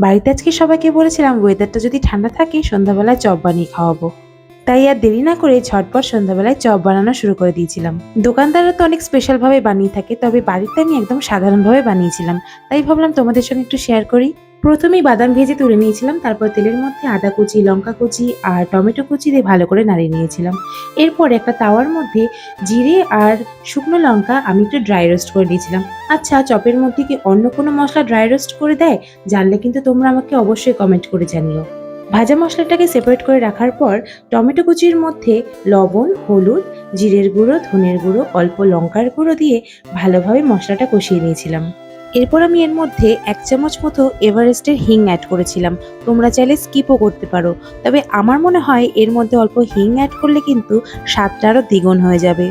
বাড়িতে আজকে সবাইকে বলেছিলাম ওয়েদারটা যদি ঠান্ডা থাকে সন্ধ্যাবেলায় চপ বানিয়ে খাওয়াবো। তাই আর দেরি না করে ঝটপট সন্ধ্যাবেলায় চপ বানানো শুরু করে দিয়েছিলাম। দোকানদাররা তো অনেক স্পেশাল ভাবে বানিয়ে থাকে, তবে বাড়িতে আমি একদম সাধারণভাবে বানিয়েছিলাম। তাই ভাবলাম তোমাদের সঙ্গে একটু শেয়ার করি। প্রথমেই বাদাম ভেজে তুলে নিয়েছিলাম, তারপর তেলের মধ্যে আদা কুচি, লঙ্কা কুচি আর টমেটো কুচি দিয়ে ভালো করে নাড়িয়ে নিয়েছিলাম। এরপর একটা তাওয়ার মধ্যে জিরে আর শুকনো লঙ্কা আমি একটু ড্রাই রোস্ট করে দিয়েছিলাম। আচ্ছা, চপের মধ্যে কি অন্য কোনো মশলা ড্রাই রোস্ট করে দেয়? জানলে কিন্তু তোমরা আমাকে অবশ্যই কমেন্ট করে জানিও। ভাজা মশলাটাকে সেপারেট করে রাখার পর টমেটো কুচির মধ্যে লবণ, হলুদ, জিরের গুঁড়ো, ধনের গুঁড়ো, অল্প লঙ্কার গুঁড়ো দিয়ে ভালোভাবে মশলাটা কষিয়ে নিয়েছিলাম। এরপর আমি এর মধ্যে 1 চামচ মতো এভারেস্টের হিং অ্যাড করেছিলাম। তোমরা চাইলে স্কিপও করতে পারো, তবে আমার মনে হয় এর মধ্যে অল্প হিং অ্যাড করলে কিন্তু স্বাদটা আরও দ্বিগুণ হয়ে যাবে।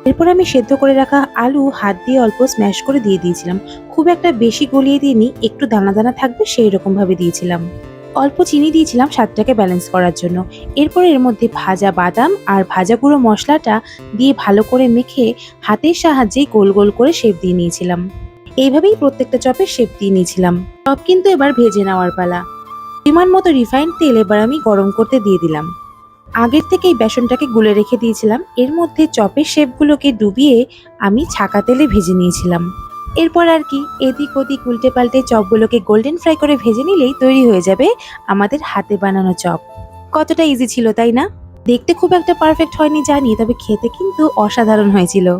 এরপর আমি সেদ্ধ করে রাখা আলু হাত দিয়ে অল্প স্ম্যাশ করে দিয়ে দিয়েছিলাম। খুব একটা বেশি গলিয়ে দিইনি, একটু দানা দানা থাকবে সেই রকম ভাবে দিয়েছিলাম। অল্প চিনি দিয়েছিলাম স্বাদটাকে ব্যালেন্স করার জন্য। এরপর এর মধ্যে ভাজা বাদাম আর ভাজা গুঁড়ো মশলাটা দিয়ে ভালো করে মেখে হাতের সাহায্যে গোল গোল করে শেপ দিয়ে নিয়েছিলাম। এইভাবেই প্রত্যেকটা চপের শেপ দিয়ে নিয়েছিলাম। চপ কিন্তু এবার ভেজে নেওয়ার পালা। পরিমাণ মতো রিফাইন্ড তেল এবার আমি গরম করতে দিয়ে দিলাম। আগের থেকেই বেসনটাকে গুলে রেখে দিয়েছিলাম। এর মধ্যে চপের শেপগুলোকে ডুবিয়ে আমি ছাকা তেলে ভেজে নিয়েছিলাম। এরপর আর কি, এদিক ওদিক উল্টে পাল্টে চপগুলোকে গোল্ডেন ফ্রাই করে ভেজে নিলেই তৈরি হয়ে যাবে আমাদের হাতে বানানো চপ। কতটা ইজি ছিল তাই না? দেখতে খুব একটা পারফেক্ট হয়নি জানি, তবে খেতে কিন্তু অসাধারণ হয়েছিল।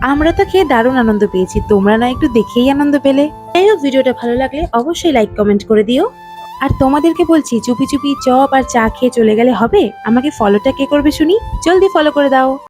আমরা তো খেয়ে দারুণ আনন্দ পেয়েছি, তোমরা না একটু দেখেই আনন্দ পেলে? যাই হোক, ভিডিওটা ভালো লাগলে অবশ্যই লাইক কমেন্ট করে দিও। আর তোমাদেরকে বলছি, চুপি চুপি চপ আর চা খেয়ে চলে গেলে হবে? আমাকে ফলোটা কে করবে শুনি? জলদি ফলো করে দাও।